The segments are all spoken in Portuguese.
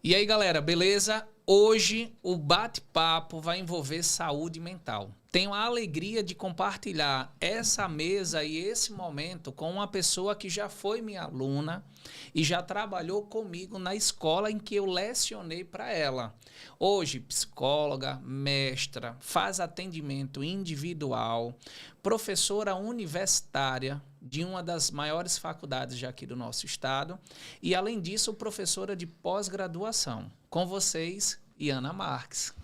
E aí, galera, beleza? Hoje o bate-papo vai envolver saúde mental. Tenho a alegria de compartilhar essa mesa e esse momento com uma pessoa que já foi minha aluna e já trabalhou comigo na escola em que eu lecionei para ela. Hoje, psicóloga, mestra, faz atendimento individual, professora universitária de uma das maiores faculdades já aqui do nosso estado e, além disso, professora de pós-graduação. Com vocês, Iana Marques.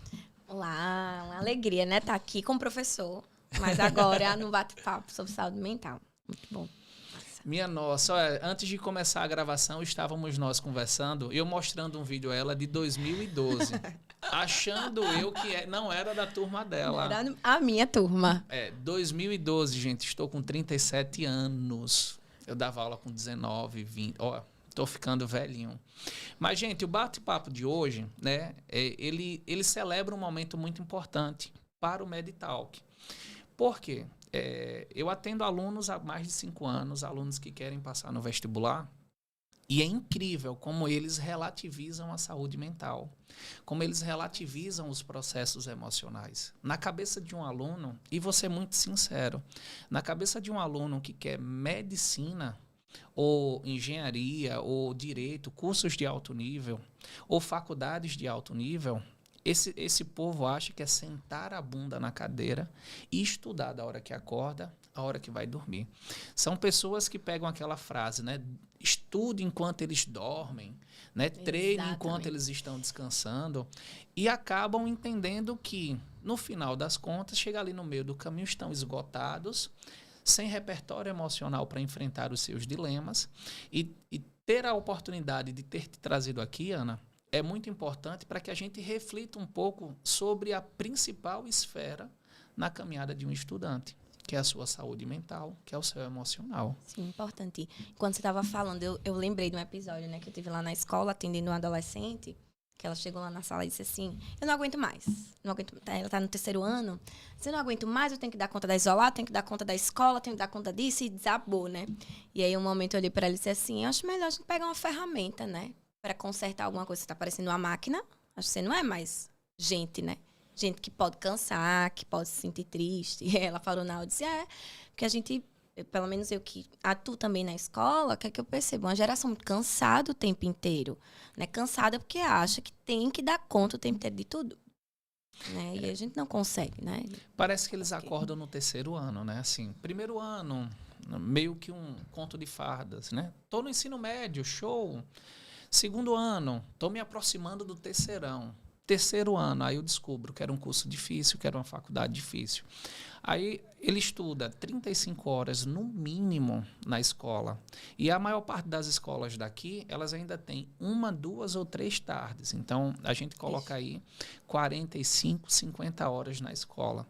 Olá, uma alegria, né? Estar aqui com o professor, mas agora no bate-papo sobre saúde mental. Muito bom. Nossa. Minha nossa, olha, antes de começar a gravação, estávamos nós conversando, eu mostrando um vídeo a ela de 2012, achando eu que não era da turma dela. Era a minha turma. 2012, gente, estou com 37 anos. Eu dava aula com 19, 20, ó, tô ficando velhinho. Mas, gente, o bate-papo de hoje, né, ele celebra um momento muito importante para o MedTalk. Por quê? Eu atendo alunos há mais de 5 anos, alunos que querem passar no vestibular, e é incrível como eles relativizam a saúde mental, como eles relativizam os processos emocionais. Na cabeça de um aluno, e vou ser muito sincero, na cabeça de um aluno que quer medicina, ou engenharia, ou direito, cursos de alto nível, ou faculdades de alto nível, esse povo acha que é sentar a bunda na cadeira e estudar da hora que acorda, a hora que vai dormir. São pessoas que pegam aquela frase, né? Estude enquanto eles dormem, né? Treine enquanto eles estão descansando, e acabam entendendo que, no final das contas, chega ali no meio do caminho, estão esgotados, sem repertório emocional para enfrentar os seus dilemas, e ter a oportunidade de ter te trazido aqui, Ana, é muito importante para que a gente reflita um pouco sobre a principal esfera na caminhada de um estudante, que é a sua saúde mental, que é o seu emocional. Sim, importante. Quando você estava falando, eu lembrei de um episódio, né, que eu tive lá na escola, atendendo uma adolescente, que ela chegou lá na sala e disse assim, eu não aguento mais. Ela está no 3º ano. Se eu não aguento mais, eu tenho que dar conta da isolada, tenho que dar conta da escola, tenho que dar conta disso, e desabou, né? E aí, um momento, eu olhei para ela e disse assim, eu acho melhor a gente pegar uma ferramenta, né? Para consertar alguma coisa. Você está parecendo uma máquina, acho que você não é mais gente, né? Gente que pode cansar, que pode se sentir triste. E ela falou na aula, disse, porque a gente, pelo menos eu que atuo também na escola, o que é que eu percebo? Uma geração muito cansada o tempo inteiro, né? Cansada porque acha que tem que dar conta o tempo inteiro de tudo, né? E a gente não consegue, né? Parece que eles acordam no 3º ano, né? Assim, 1º ano, meio que um conto de fadas, né? Tô no ensino médio, show. 2º ano, tô me aproximando do 3º. 3º ano, aí eu descubro que era um curso difícil, que era uma faculdade difícil. Aí ele estuda 35 horas no mínimo na escola. E a maior parte das escolas daqui, elas ainda têm 1, 2 ou 3 tardes. Então, a gente coloca aí 45, 50 horas na escola.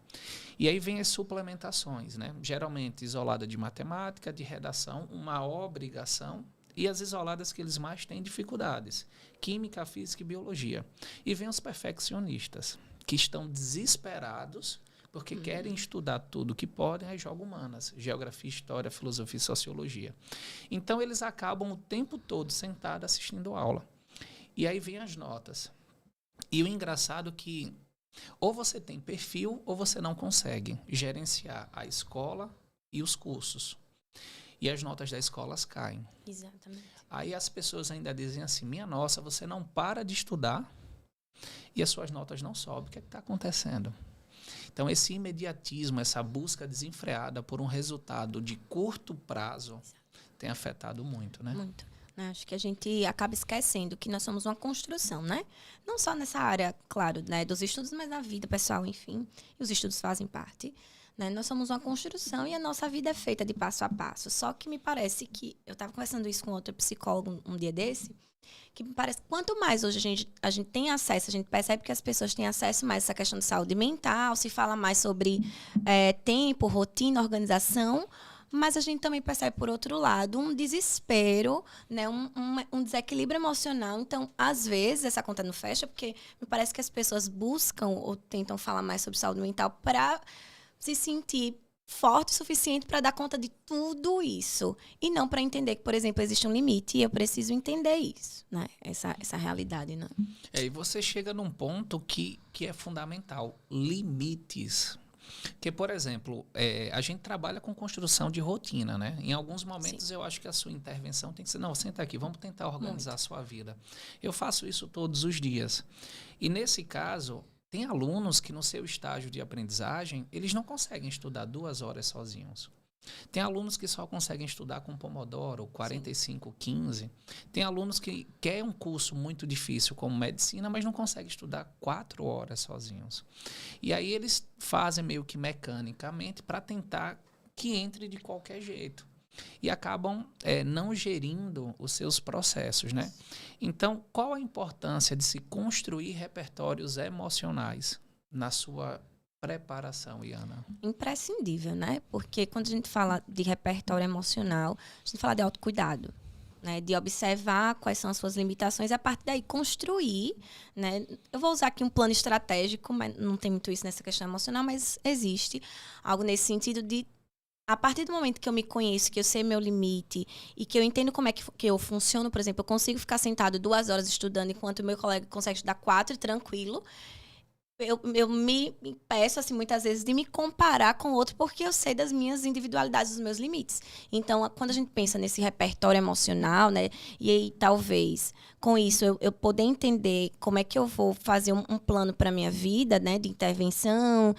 E aí vem as suplementações, né? Geralmente isolada de matemática, de redação, uma obrigação, e as isoladas que eles mais têm dificuldades, química, física e biologia. E vem os perfeccionistas, que estão desesperados porque querem estudar tudo que podem, aí jogam humanas, geografia, história, filosofia e sociologia. Então, eles acabam o tempo todo sentados assistindo aula. E aí vem as notas. E o engraçado é que ou você tem perfil ou você não consegue gerenciar a escola e os cursos. E as notas da escola caem. Exatamente. Aí as pessoas ainda dizem assim, minha nossa, você não para de estudar e as suas notas não sobem. O que é que está acontecendo? Então, esse imediatismo, essa busca desenfreada por um resultado de curto prazo tem afetado muito, né? Muito. Acho que a gente acaba esquecendo que nós somos uma construção, né? Não só nessa área, claro, né, dos estudos, mas na vida pessoal, enfim. E os estudos fazem parte. Né? Nós somos uma construção e a nossa vida é feita de passo a passo. Só que me parece que... Eu estava conversando isso com outro psicólogo um dia desse, que me parece que quanto mais hoje a gente tem acesso, a gente percebe que as pessoas têm acesso mais a essa questão de saúde mental, se fala mais sobre tempo, rotina, organização, mas a gente também percebe, por outro lado, um desespero, né? um desequilíbrio emocional. Então, às vezes, essa conta não fecha, porque me parece que as pessoas buscam ou tentam falar mais sobre saúde mental para se sentir forte o suficiente para dar conta de tudo isso. E não para entender que, por exemplo, existe um limite e eu preciso entender isso, né? Essa realidade, né? E você chega num ponto que é fundamental. Limites. Porque, por exemplo, a gente trabalha com construção de rotina, né? Em alguns momentos eu acho que a sua intervenção tem que ser, não, senta aqui, vamos tentar organizar a sua vida. Eu faço isso todos os dias. E nesse caso, tem alunos que no seu estágio de aprendizagem, eles não conseguem estudar 2 horas sozinhos. Tem alunos que só conseguem estudar com Pomodoro, 45, 15. Tem alunos que querem um curso muito difícil, como medicina, mas não conseguem estudar 4 horas sozinhos. E aí eles fazem meio que mecanicamente para tentar que entre de qualquer jeito. E acabam não gerindo os seus processos, né? Então, qual a importância de se construir repertórios emocionais na sua preparação, Iana? Imprescindível, né? Porque quando a gente fala de repertório emocional, a gente fala de autocuidado, né? De observar quais são as suas limitações e, a partir daí, construir, né? Eu vou usar aqui um plano estratégico, mas não tem muito isso nessa questão emocional, mas existe algo nesse sentido de, a partir do momento que eu me conheço, que eu sei meu limite e que eu entendo como é que eu funciono, por exemplo, eu consigo ficar sentado 2 horas estudando enquanto o meu colega consegue estudar 4 tranquilo. Eu me impeço, assim, muitas vezes, de me comparar com o outro, porque eu sei das minhas individualidades, dos meus limites. Então, quando a gente pensa nesse repertório emocional, né? E aí, talvez, com isso, eu poder entender como é que eu vou fazer um plano para a minha vida, né? De intervenção,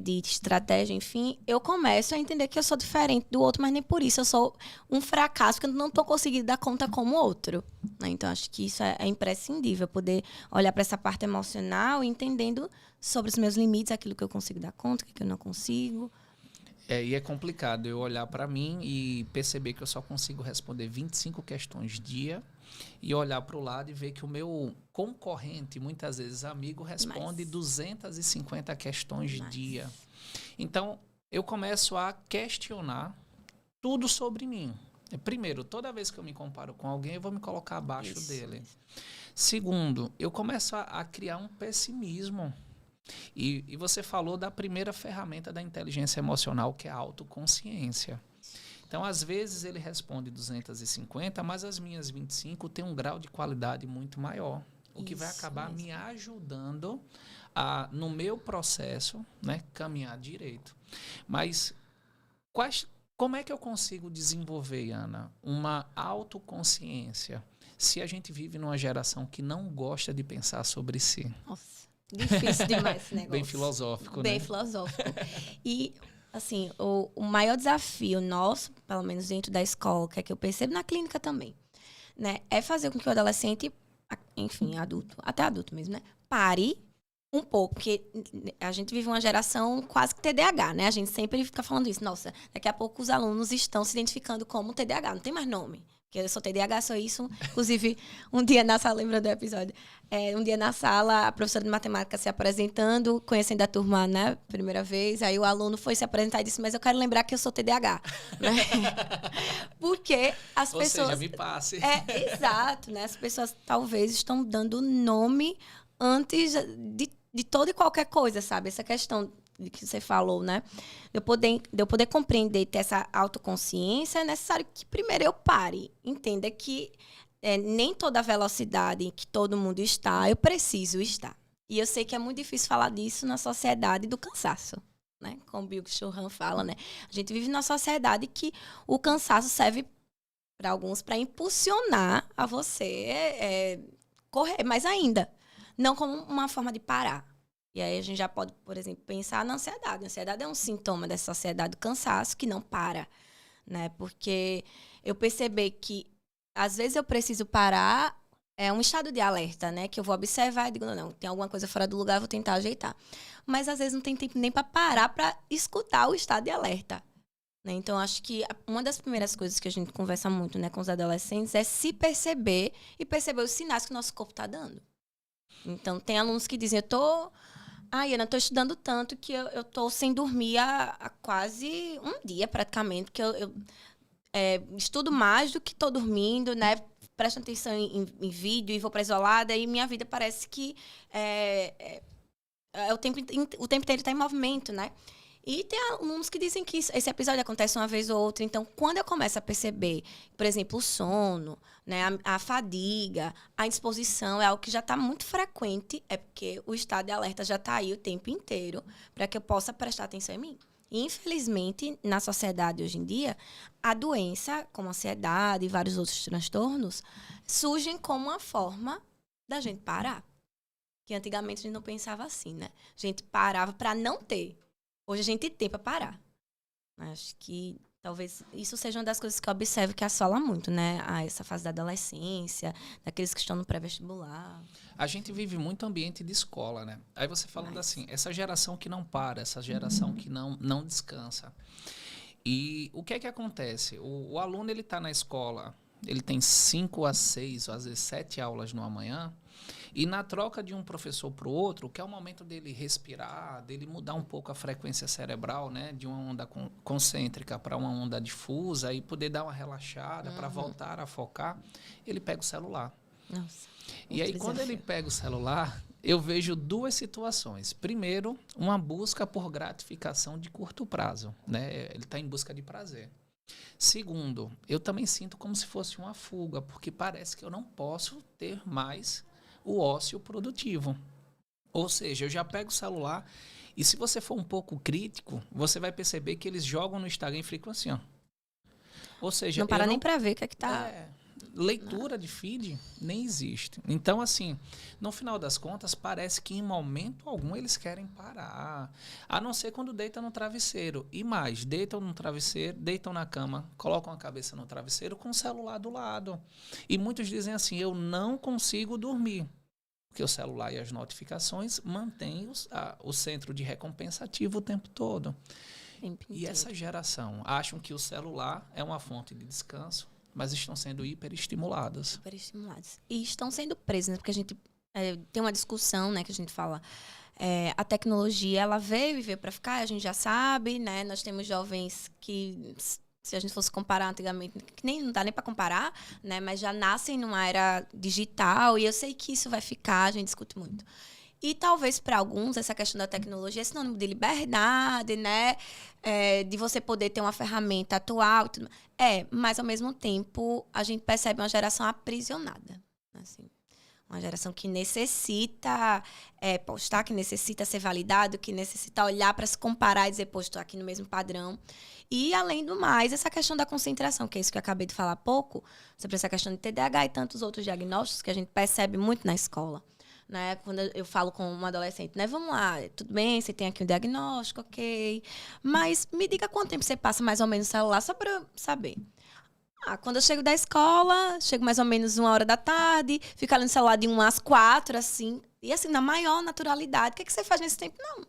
de estratégia, enfim. Eu começo a entender que eu sou diferente do outro, mas nem por isso eu sou um fracasso, porque eu não estou conseguindo dar conta como o outro, né? Então, acho que isso é imprescindível, poder olhar para essa parte emocional, entendendo sobre os meus limites, aquilo que eu consigo dar conta, o que eu não consigo. E é complicado eu olhar para mim e perceber que eu só consigo responder 25 questões dia e olhar para o lado e ver que o meu concorrente, muitas vezes amigo, responde 250 questões dia. Então, eu começo a questionar tudo sobre mim. Primeiro, toda vez que eu me comparo com alguém, eu vou me colocar abaixo dele. Segundo, eu começo a criar um pessimismo. E você falou da primeira ferramenta da inteligência emocional, que é a autoconsciência. Então, às vezes, ele responde 250, mas as minhas 25 têm um grau de qualidade muito maior. O que vai acabar me ajudando a, no meu processo, né, caminhar direito. Mas como é que eu consigo desenvolver, Ana, uma autoconsciência se a gente vive numa geração que não gosta de pensar sobre si? Nossa, difícil demais esse negócio. Bem filosófico, né? Bem filosófico. E, assim, o maior desafio nosso, pelo menos dentro da escola, que é que eu percebo na clínica também, né, é fazer com que o adolescente, enfim, adulto, até adulto mesmo, né, pare um pouco, porque a gente vive uma geração quase que TDAH, né? A gente sempre fica falando isso. Nossa, daqui a pouco os alunos estão se identificando como TDAH, não tem mais nome. Porque eu sou TDAH, sou isso. Inclusive, um dia na sala, lembra do episódio? Um dia na sala, a professora de matemática se apresentando, conhecendo a turma, né? Primeira vez. Aí o aluno foi se apresentar e disse, mas eu quero lembrar que eu sou TDAH. Né? Porque as pessoas... Ou seja, me passe. Exato, né? As pessoas talvez estão dando nome antes de toda e qualquer coisa, sabe? Essa questão de que você falou, né? De eu poder compreender, ter essa autoconsciência, é necessário que primeiro eu pare. Entenda que nem toda velocidade em que todo mundo está, eu preciso estar. E eu sei que é muito difícil falar disso na sociedade do cansaço, né? Como o Byung-Chul Han fala, né? A gente vive numa sociedade que o cansaço serve para alguns para impulsionar a você correr mais ainda. Não como uma forma de parar. E aí a gente já pode, por exemplo, pensar na ansiedade. A ansiedade é um sintoma dessa sociedade do cansaço que não para, né? Porque eu percebi que, às vezes, eu preciso parar, é um estado de alerta, né? Que eu vou observar e digo, não, tem alguma coisa fora do lugar, eu vou tentar ajeitar. Mas, às vezes, não tem tempo nem para parar para escutar o estado de alerta. Né? Então, acho que uma das primeiras coisas que a gente conversa muito, né, com os adolescentes é se perceber e perceber os sinais que o nosso corpo está dando. Então, tem alunos que dizem, Ana, estou estudando tanto que eu estou sem dormir há quase um dia, praticamente, porque eu estudo mais do que estou dormindo, né? Presto atenção em vídeo e vou para isolada e minha vida parece que o tempo inteiro está em movimento, né? E tem alunos que dizem que esse episódio acontece uma vez ou outra. Então, quando eu começo a perceber, por exemplo, o sono, né, a fadiga, a indisposição, é algo que já está muito frequente, é porque o estado de alerta já está aí o tempo inteiro para que eu possa prestar atenção em mim. E, infelizmente, na sociedade hoje em dia, a doença, como a ansiedade e vários outros transtornos, surgem como uma forma da gente parar. Que antigamente a gente não pensava assim, né? A gente parava para não ter. Hoje a gente tem para parar. Acho que talvez isso seja uma das coisas que eu observo que assola muito, né? Essa fase da adolescência, daqueles que estão no pré-vestibular. A gente vive muito ambiente de escola, né? Aí você falando assim, essa geração que não para, essa geração que não descansa. E o que é que acontece? O aluno, ele está na escola, ele tem 5 a 6, ou às vezes 7 aulas numa manhã, e na troca de um professor para o outro, que é o momento dele respirar, dele mudar um pouco a frequência cerebral, né? De uma onda concêntrica para uma onda difusa e poder dar uma relaxada para voltar a focar, ele pega o celular. Nossa. E aí, quando ele pega o celular, eu vejo 2 situações. Primeiro, uma busca por gratificação de curto prazo, né? Ele está em busca de prazer. Segundo, eu também sinto como se fosse uma fuga, porque parece que eu não posso ter mais o ócio produtivo. Ou seja, eu já pego o celular e se você for um pouco crítico, você vai perceber que eles jogam no Instagram e ficam assim, ó. Ou seja, não para nem para ver o que é que tá... leitura de feed nem existe. Então, assim, no final das contas, parece que em momento algum eles querem parar. A não ser quando deitam no travesseiro. E mais, deitam no travesseiro, deitam na cama, colocam a cabeça no travesseiro com o celular do lado. E muitos dizem assim, eu não consigo dormir. Porque o celular e as notificações mantêm o centro de recompensa ativo o tempo todo. E essa geração acham que o celular é uma fonte de descanso, mas estão sendo hiperestimuladas. Hiperestimuladas. E estão sendo presos, né? Porque a gente tem uma discussão, né, que a gente fala. A tecnologia, ela veio para ficar, a gente já sabe, né? Nós temos jovens que, se a gente fosse comparar antigamente, que nem não dá nem para comparar, né? Mas já nascem numa era digital e eu sei que isso vai ficar, a gente discute muito. E talvez para alguns essa questão da tecnologia é sinônimo de liberdade, né? De você poder ter uma ferramenta atual. E tudo. Mas ao mesmo tempo a gente percebe uma geração aprisionada. Assim, uma geração que necessita postar, que necessita ser validado, que necessita olhar para se comparar e dizer, pô, estou aqui no mesmo padrão. E, além do mais, essa questão da concentração, que é isso que eu acabei de falar há pouco, sobre essa questão de TDAH e tantos outros diagnósticos que a gente percebe muito na escola. Né? Quando eu falo com uma adolescente, né? Vamos lá, tudo bem, você tem aqui um diagnóstico, ok. Mas me diga quanto tempo você passa mais ou menos no celular, só para eu saber. Quando eu chego da escola, chego mais ou menos 1h da tarde, fico ali no celular de 1 às 4, assim. E assim, na maior naturalidade. O que você faz nesse tempo? Não,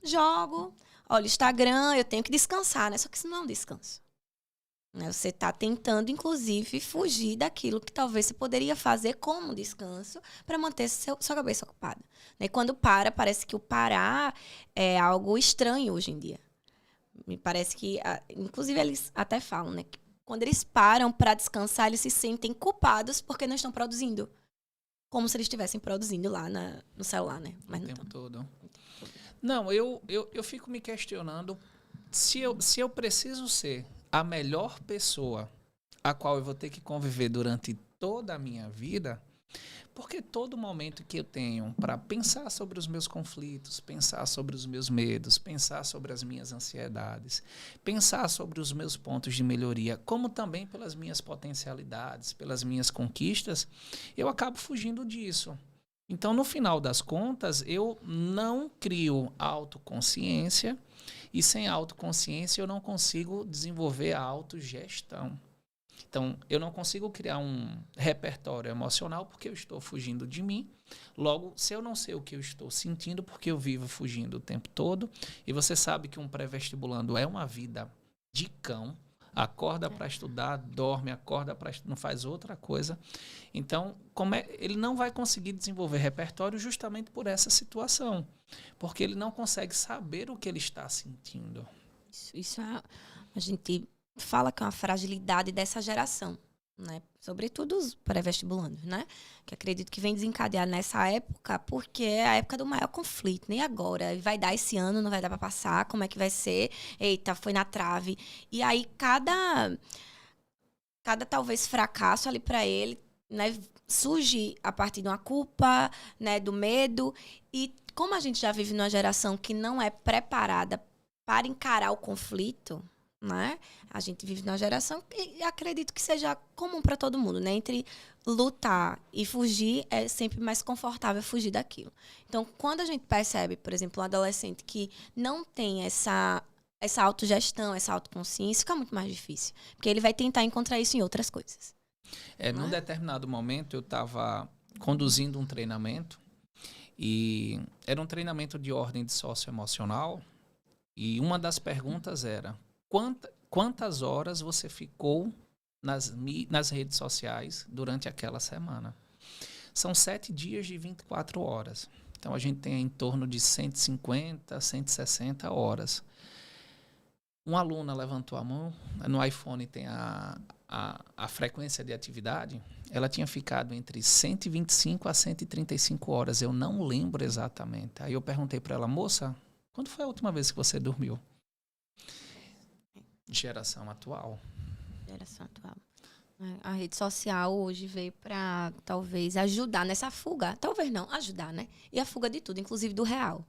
jogo, olha o Instagram, eu tenho que descansar, né? Só que isso não é um descanso. Você está tentando, inclusive, fugir daquilo que talvez você poderia fazer como descanso para manter sua cabeça ocupada. E quando parece que o parar é algo estranho hoje em dia. Me parece que, inclusive, eles até falam, né, que quando eles param para descansar, eles se sentem culpados porque não estão produzindo. Como se eles estivessem produzindo lá no celular, né? Mas o tempo todo. Não, eu fico me questionando se eu preciso ser a melhor pessoa a qual eu vou ter que conviver durante toda a minha vida, porque todo momento que eu tenho para pensar sobre os meus conflitos, pensar sobre os meus medos, pensar sobre as minhas ansiedades, pensar sobre os meus pontos de melhoria, como também pelas minhas potencialidades, pelas minhas conquistas, eu acabo fugindo disso. Então, no final das contas, eu não crio autoconsciência e sem autoconsciência eu não consigo desenvolver a autogestão. Então, eu não consigo criar um repertório emocional porque eu estou fugindo de mim. Logo, se eu não sei o que eu estou sentindo, porque eu vivo fugindo o tempo todo, e você sabe que um pré-vestibulando é uma vida de cão, acorda para estudar, dorme, acorda para não faz outra coisa. Então, ele não vai conseguir desenvolver repertório justamente por essa situação, porque ele não consegue saber o que ele está sentindo. Isso a gente fala que é uma fragilidade dessa geração. né? Sobretudo os pré-vestibulandos, né? Que acredito que vem desencadear nessa época, porque é a época do maior conflito. Nem agora. Vai dar esse ano, não vai dar para passar? Como é que vai ser? Eita, foi na trave. E aí, cada talvez fracasso ali para ele, né, surge a partir de uma culpa, né, do medo. E como a gente já vive numa geração que não é preparada para encarar o conflito, né? A gente vive numa geração que acredito que seja comum para todo mundo, né? Entre lutar e fugir, é sempre mais confortável fugir daquilo. Então, quando a gente percebe, por exemplo, um adolescente que não tem essa autogestão, essa autoconsciência, fica muito mais difícil. Porque ele vai tentar encontrar isso em outras coisas. Num determinado momento, eu estava conduzindo um treinamento e era um treinamento de ordem de socioemocional e uma das perguntas era quantas horas você ficou nas redes sociais durante aquela semana? São 7 dias de 24 horas. Então, a gente tem em torno de 150, 160 horas. Uma aluna levantou a mão, no iPhone tem a frequência de atividade, ela tinha ficado entre 125 a 135 horas, eu não lembro exatamente. Aí eu perguntei para ela, moça, quando foi a última vez que você dormiu? Geração atual. Geração atual. A rede social hoje veio para talvez ajudar nessa fuga. Talvez não, ajudar, né? E a fuga de tudo, inclusive do real.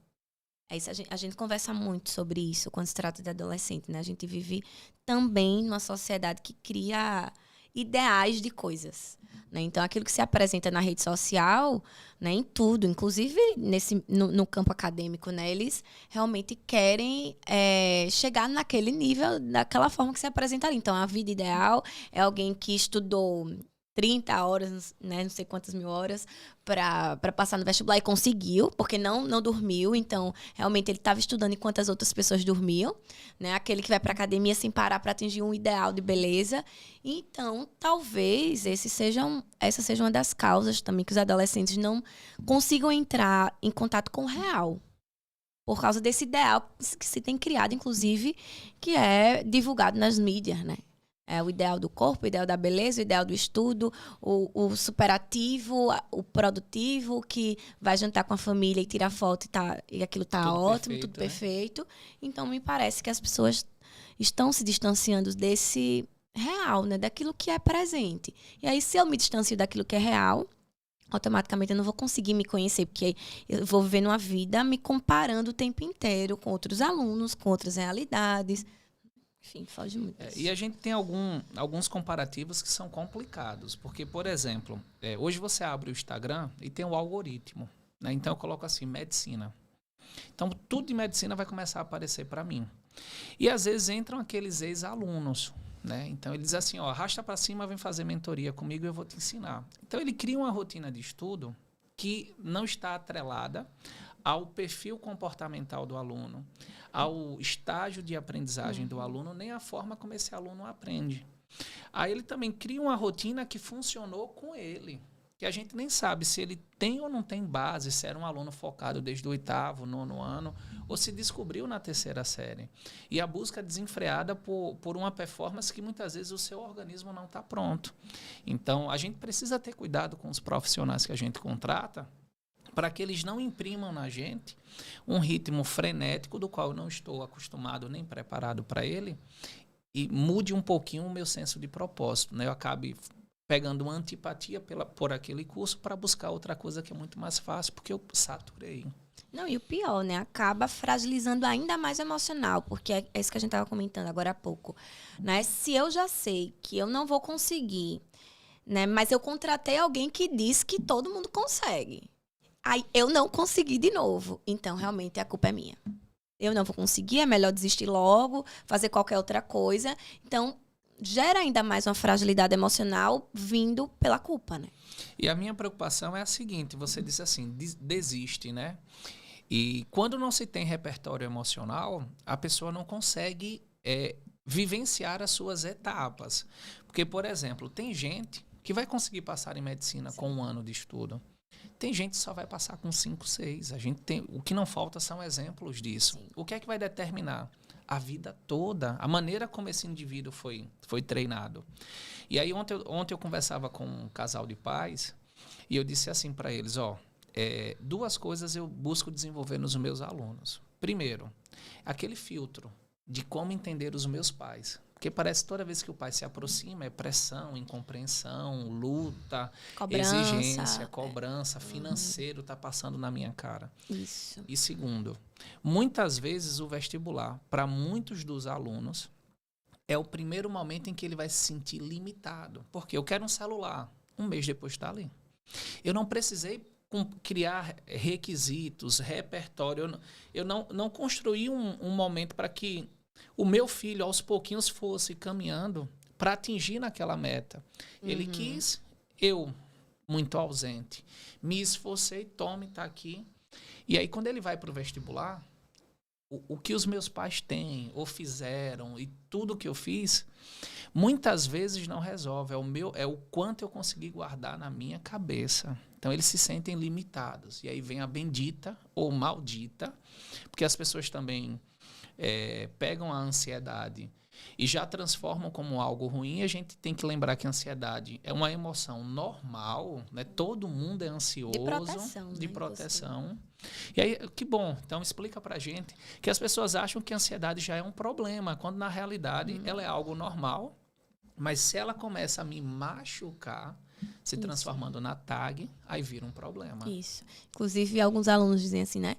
É isso, a gente conversa muito sobre isso quando se trata de adolescente, né? A gente vive também numa sociedade que cria ideais de coisas, né? Então, aquilo que se apresenta na rede social, né, em tudo, inclusive no campo acadêmico, né, eles realmente querem chegar naquele nível, daquela forma que se apresenta ali. Então, a vida ideal é alguém que estudou 30 horas, né, não sei quantas mil horas, para passar no vestibular e conseguiu, porque não dormiu. Então, realmente, ele estava estudando enquanto as outras pessoas dormiam, né? Aquele que vai para academia sem parar para atingir um ideal de beleza. Então, talvez essa seja uma das causas também que os adolescentes não consigam entrar em contato com o real. Por causa desse ideal que se tem criado, inclusive, que é divulgado nas mídias, né? É o ideal do corpo, o ideal da beleza, o ideal do estudo, o superativo, o produtivo, que vai jantar com a família e tira foto e aquilo tá tudo ótimo, perfeito, tudo perfeito. Né? Então, me parece que as pessoas estão se distanciando desse real, né? Daquilo que é presente. E aí, se eu me distancio daquilo que é real, automaticamente eu não vou conseguir me conhecer, porque eu vou viver uma vida me comparando o tempo inteiro com outros alunos, com outras realidades. Enfim, foge muito. E a gente tem alguns comparativos que são complicados, porque, por exemplo, hoje você abre o Instagram e tem o algoritmo, né? Então eu coloco assim, medicina. Então tudo de medicina vai começar a aparecer para mim. E às vezes entram aqueles ex-alunos, né? Então ele diz assim, ó, arrasta para cima, vem fazer mentoria comigo e eu vou te ensinar. Então ele cria uma rotina de estudo que não está atrelada ao perfil comportamental do aluno, ao estágio de aprendizagem do aluno, nem a forma como esse aluno aprende. Aí ele também cria uma rotina que funcionou com ele, que a gente nem sabe se ele tem ou não tem base, se era um aluno focado desde o 8º, 9º ano, ou se descobriu na 3ª série. E a busca desenfreada por uma performance que muitas vezes o seu organismo não está pronto. Então, a gente precisa ter cuidado com os profissionais que a gente contrata, para que eles não imprimam na gente um ritmo frenético do qual eu não estou acostumado nem preparado para ele e mude um pouquinho o meu senso de propósito, né? Eu acabe pegando uma antipatia por aquele curso para buscar outra coisa que é muito mais fácil, porque eu saturei. Não, e o pior, né? Acaba fragilizando ainda mais o emocional, porque é isso que a gente estava comentando agora há pouco, né? Se eu já sei que eu não vou conseguir, né? Mas eu contratei alguém que diz que todo mundo consegue. Aí eu não consegui de novo. Então, realmente, a culpa é minha. Eu não vou conseguir, é melhor desistir logo, fazer qualquer outra coisa. Então, gera ainda mais uma fragilidade emocional vindo pela culpa, né? E a minha preocupação é a seguinte, você disse assim, desiste, né? E quando não se tem repertório emocional, a pessoa não consegue vivenciar as suas etapas. Porque, por exemplo, tem gente que vai conseguir passar em medicina com 1 ano de estudo. Tem gente que só vai passar com 5, 6. O que não falta são exemplos disso. Sim. O que é que vai determinar? a vida toda, a maneira como esse indivíduo foi treinado. E aí ontem eu conversava com um casal de pais e eu disse assim para eles, duas coisas eu busco desenvolver nos meus alunos. Primeiro, aquele filtro de como entender os meus pais. Porque parece que toda vez que o pai se aproxima é pressão, incompreensão, luta, Cobrança, exigência, cobrança, financeiro está passando na minha cara. Isso. E segundo, muitas vezes o vestibular, para muitos dos alunos, é o primeiro momento em que ele vai se sentir limitado. Porque eu quero um celular, um mês depois está ali. Eu não precisei criar requisitos, repertório. Eu não construí um momento para que o meu filho, aos pouquinhos, fosse caminhando para atingir naquela meta. Ele quis, eu, muito ausente. Me esforcei, tome, está aqui. E aí, quando ele vai para o vestibular, o que os meus pais têm ou fizeram e tudo que eu fiz, muitas vezes não resolve. É o quanto eu consegui guardar na minha cabeça. Então, eles se sentem limitados. E aí vem a bendita ou maldita, porque as pessoas também pegam a ansiedade e já transformam como algo ruim. A gente tem que lembrar que a ansiedade é uma emoção normal, né? Todo mundo é ansioso. De proteção. E aí, que bom. Então, explica pra gente que as pessoas acham que a ansiedade já é um problema, quando na realidade ela é algo normal, mas se ela começa a me machucar, se transformando na tag, aí vira um problema. Isso. Inclusive, alguns alunos dizem assim, né?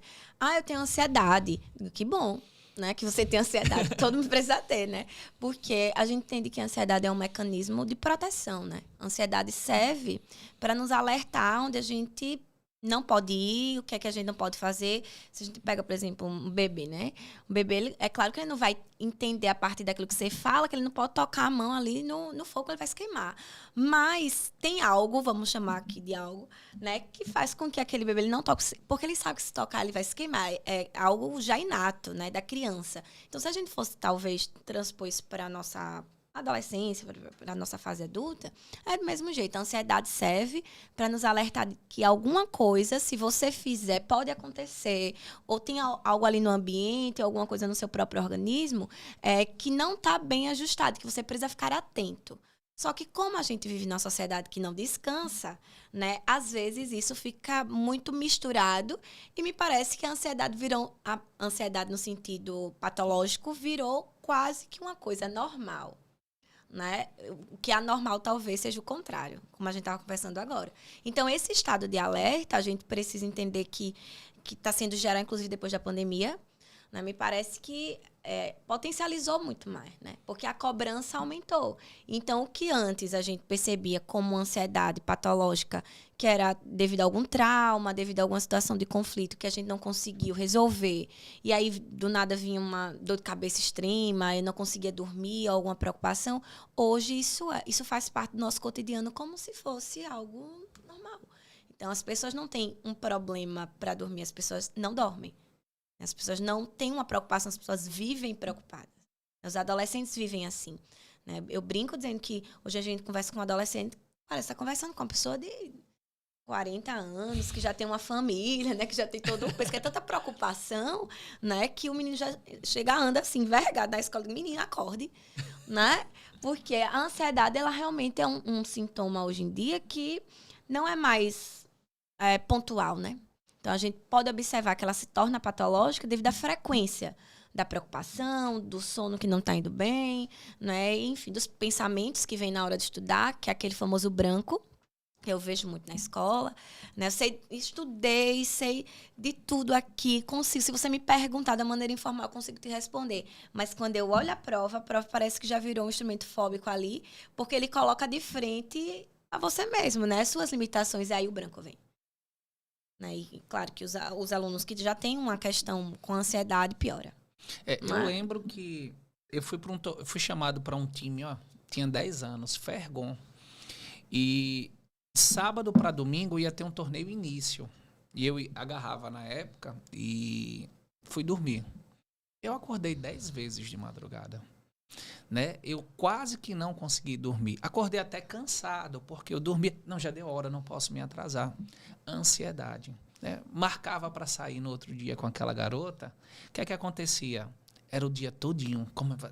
Eu tenho ansiedade. Que bom. Né, que você tem ansiedade, todo mundo precisa ter, né? Porque a gente entende que a ansiedade é um mecanismo de proteção, né? A ansiedade serve para nos alertar onde a gente não pode ir, o que é que a gente não pode fazer. Se a gente pega, por exemplo, um bebê, né? O bebê, é claro que ele não vai entender a partir daquilo que você fala, que ele não pode tocar a mão ali no fogo, ele vai se queimar. Mas tem algo, vamos chamar aqui de algo, né? Que faz com que aquele bebê ele não toque, porque ele sabe que se tocar ele vai se queimar. É algo já inato, né? Da criança. Então, se a gente fosse, talvez, transpor isso para a nossa adolescência, para a nossa fase adulta, é do mesmo jeito. A ansiedade serve para nos alertar de que alguma coisa, se você fizer, pode acontecer, ou tem algo ali no ambiente, alguma coisa no seu próprio organismo, que não está bem ajustado, que você precisa ficar atento. Só que como a gente vive numa sociedade que não descansa, né, às vezes isso fica muito misturado e me parece que a ansiedade no sentido patológico virou quase que uma coisa normal. Né? O que é anormal talvez seja o contrário, como a gente estava conversando agora. Então, esse estado de alerta, a gente precisa entender que está sendo gerado, inclusive, depois da pandemia, né? Me parece que potencializou muito mais, né? Porque a cobrança aumentou. Então, o que antes a gente percebia como ansiedade patológica, que era devido a algum trauma, devido a alguma situação de conflito que a gente não conseguiu resolver, e aí do nada vinha uma dor de cabeça extrema, eu não conseguia dormir, alguma preocupação, hoje isso faz parte do nosso cotidiano como se fosse algo normal. Então, as pessoas não têm um problema para dormir, as pessoas não dormem. As pessoas não têm uma preocupação, as pessoas vivem preocupadas. Os adolescentes vivem assim. Né? Eu brinco dizendo que hoje a gente conversa com um adolescente, parece estar conversando com uma pessoa de 40 anos, que já tem uma família, né? Que já tem todo que é tanta preocupação, né? Que o menino já chega, anda assim, envergado na escola, menino, acorde, né? Porque a ansiedade, ela realmente é um sintoma hoje em dia que não é mais pontual, né? Então, a gente pode observar que ela se torna patológica devido à frequência da preocupação, do sono que não está indo bem, né? Enfim, dos pensamentos que vêm na hora de estudar, que é aquele famoso branco, que eu vejo muito na escola. Né? Eu estudei, sei de tudo aqui, consigo. Se você me perguntar da maneira informal, eu consigo te responder. Mas quando eu olho a prova parece que já virou um instrumento fóbico ali, porque ele coloca de frente a você mesmo, né? Suas limitações, e aí o branco vem. Né? E claro que os alunos que já têm uma questão com ansiedade piora. Eu lembro que eu fui chamado para um time, tinha 10 anos, Fergon. E sábado para domingo ia ter um torneio início. E eu agarrava na época e fui dormir. Eu acordei 10 vezes de madrugada. Né? Eu quase que não consegui dormir. Acordei até cansado, porque eu dormia. Não, já deu hora, não posso me atrasar. Ansiedade. Né? Marcava para sair no outro dia com aquela garota. O que é que acontecia? Era o dia todinho,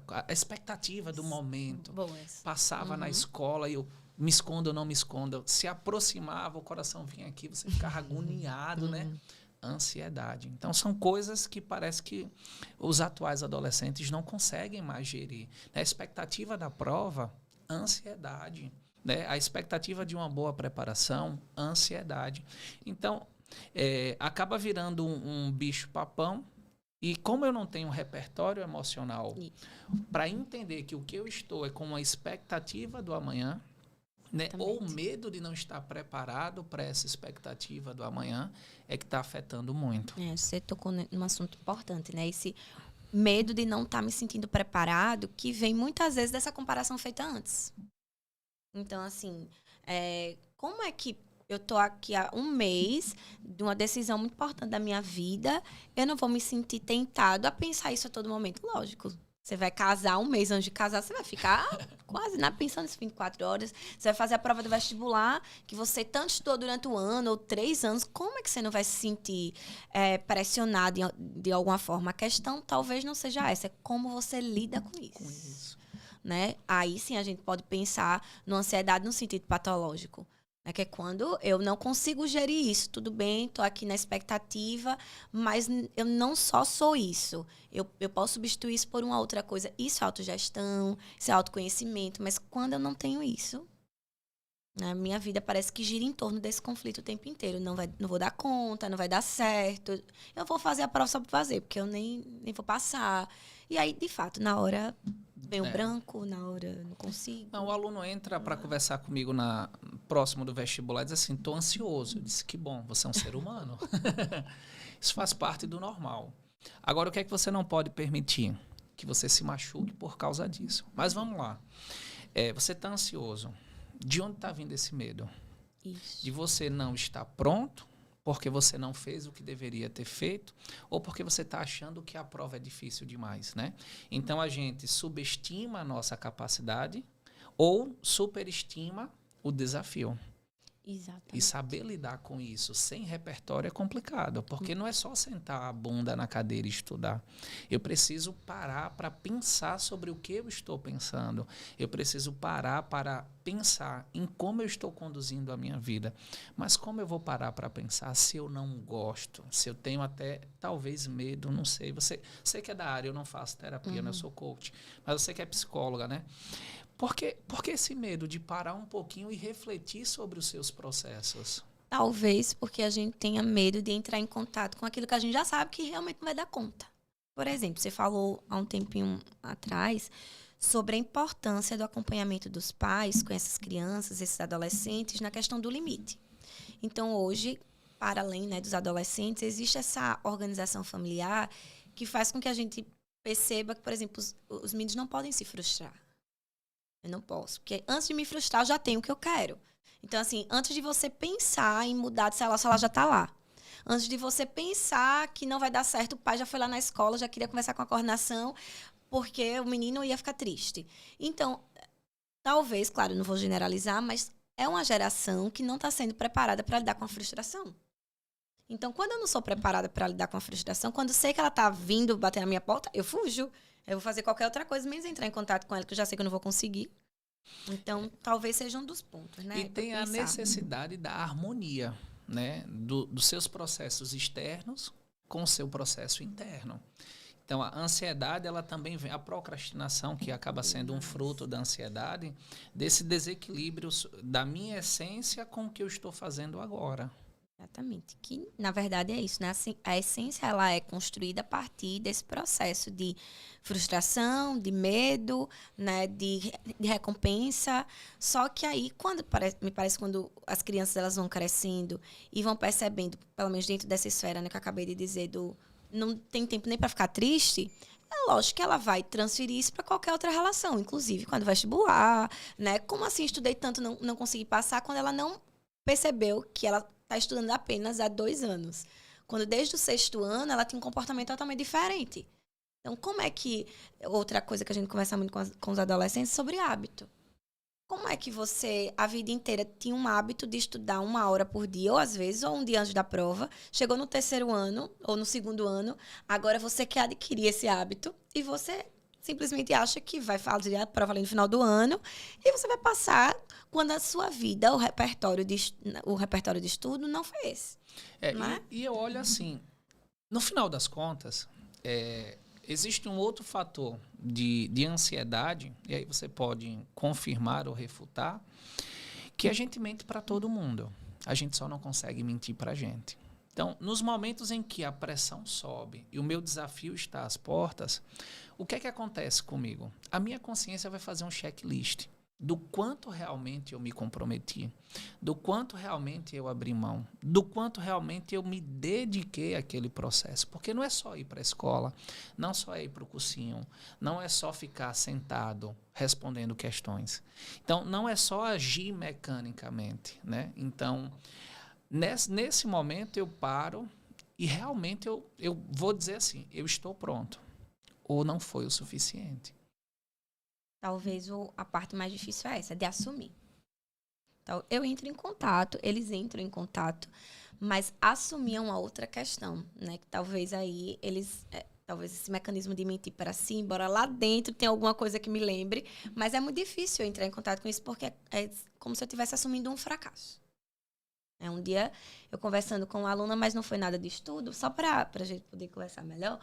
a expectativa do momento. Boas. Passava na escola e eu me escondo ou não me escondo. Se aproximava, o coração vinha aqui, você ficava agoniado, né? Ansiedade. Então, são coisas que parece que os atuais adolescentes não conseguem mais gerir. A expectativa da prova, ansiedade. Né? A expectativa de uma boa preparação, ansiedade. Então, acaba virando um bicho-papão. E como eu não tenho um repertório emocional para entender que o que eu estou é com uma expectativa do amanhã, né? Ou medo de não estar preparado para essa expectativa do amanhã, é que está afetando muito. Você tocou num assunto importante, né? Esse medo de não estar me sentindo preparado, que vem muitas vezes dessa comparação feita antes. Então, assim, como é que eu tô aqui há um mês de uma decisão muito importante da minha vida, eu não vou me sentir tentado a pensar isso a todo momento? Lógico. Você vai casar um mês antes de casar, você vai ficar quase pensando nessas 24 horas. Você vai fazer a prova do vestibular, que você tanto estudou durante o ano ou 3 anos. Como é que você não vai se sentir pressionado de alguma forma? A questão talvez não seja essa, é como você lida com isso. Né? Aí sim a gente pode pensar na ansiedade no sentido patológico. Que é quando eu não consigo gerir isso. Tudo bem, estou aqui na expectativa, mas eu não só sou isso. Eu posso substituir isso por uma outra coisa. Isso é autogestão, isso é autoconhecimento. Mas quando eu não tenho isso, a minha vida parece que gira em torno desse conflito o tempo inteiro. Não vou dar conta, não vai dar certo. Eu vou fazer a prova só para fazer, porque eu nem vou passar. E aí, de fato, na hora... Vem o branco, na hora não consigo. Não, o aluno entra para conversar comigo próximo do vestibular e diz assim, estou ansioso. Eu disse, que bom, você é um ser humano. Isso faz parte do normal. Agora, o que é que você não pode permitir? Que você se machuque por causa disso. Mas vamos lá. Você está ansioso. De onde está vindo esse medo? Isso. De você não estar pronto, porque você não fez o que deveria ter feito, ou porque você está achando que a prova é difícil demais, né? Então, a gente subestima a nossa capacidade ou superestima o desafio. Exatamente. E saber lidar com isso sem repertório é complicado, porque não é só sentar a bunda na cadeira e estudar. Eu preciso parar para pensar sobre o que eu estou pensando. Eu preciso parar para pensar em como eu estou conduzindo a minha vida. Mas como eu vou parar para pensar se eu não gosto? Se eu tenho até, talvez, medo, não sei. Você que é da área, eu não faço terapia, né? Eu sou coach. Mas você que é psicóloga, né? Por que esse medo de parar um pouquinho e refletir sobre os seus processos? Talvez porque a gente tenha medo de entrar em contato com aquilo que a gente já sabe que realmente não vai dar conta. Por exemplo, você falou há um tempinho atrás sobre a importância do acompanhamento dos pais com essas crianças, esses adolescentes, na questão do limite. Então, hoje, para além, né, dos adolescentes, existe essa organização familiar que faz com que a gente perceba que, por exemplo, os meninos não podem se frustrar. Eu não posso. Porque antes de me frustrar, eu já tenho o que eu quero. Então, assim, antes de você pensar em mudar de celular, o celular já está lá. Antes de você pensar que não vai dar certo, o pai já foi lá na escola, já queria conversar com a coordenação, porque o menino ia ficar triste. Então, talvez, claro, não vou generalizar, mas é uma geração que não está sendo preparada para lidar com a frustração. Então, quando eu não sou preparada para lidar com a frustração, quando eu sei que ela está vindo bater na minha porta, eu fujo. Eu vou fazer qualquer outra coisa, menos entrar em contato com ela, que eu já sei que eu não vou conseguir. Então, talvez seja um dos pontos, né? E tem a necessidade da harmonia, né? Dos seus processos externos com o seu processo interno. Então, a ansiedade, ela também vem... A procrastinação, que acaba sendo um fruto da ansiedade, desse desequilíbrio da minha essência com o que eu estou fazendo agora. Exatamente. Que, na verdade, é isso, né? Assim, a essência, ela é construída a partir desse processo de frustração, de medo, né? De recompensa. Só que aí, me parece quando as crianças elas vão crescendo e vão percebendo, pelo menos dentro dessa esfera, né, que eu acabei de dizer, não tem tempo nem para ficar triste, é lógico que ela vai transferir isso para qualquer outra relação, inclusive quando vai vestibular, né? Como assim estudei tanto, não consegui passar, quando ela não percebeu que ela está estudando apenas há 2 anos. Quando desde o 6º ano ela tem um comportamento totalmente diferente. Então, como é que... Outra coisa que a gente conversa muito com os adolescentes é sobre hábito. como é que você, a vida inteira, tinha um hábito de estudar 1 hora por dia, ou às vezes, ou um dia antes da prova, chegou no terceiro ano, ou no segundo ano, agora você quer adquirir esse hábito, e você simplesmente acha que vai fazer a prova ali no final do ano, e você vai passar quando a sua vida, o repertório de estudo não foi esse. Né? E eu olho assim, no final das contas, existe um outro fator de ansiedade, e aí você pode confirmar ou refutar, que a gente mente para todo mundo. A gente só não consegue mentir para a gente. Então, nos momentos em que a pressão sobe e o meu desafio está às portas, o que é que acontece comigo? A minha consciência vai fazer um checklist do quanto realmente eu me comprometi, do quanto realmente eu abri mão, do quanto realmente eu me dediquei àquele processo. Porque não é só ir para a escola, não só é ir para o cursinho, não é só ficar sentado respondendo questões. Então, não é só agir mecanicamente, né? Então, nesse momento eu paro e realmente eu vou dizer assim, eu estou pronto. Ou não foi o suficiente. Talvez a parte mais difícil é essa, de assumir. Então, eu entro em contato, eles entram em contato, mas assumir é uma outra questão, né? Que talvez aí talvez esse mecanismo de mentir para si, embora lá dentro tenha alguma coisa que me lembre, mas é muito difícil eu entrar em contato com isso, porque é como se eu estivesse assumindo um fracasso. Um dia, eu conversando com uma aluna, mas não foi nada de estudo, só para a gente poder conversar melhor.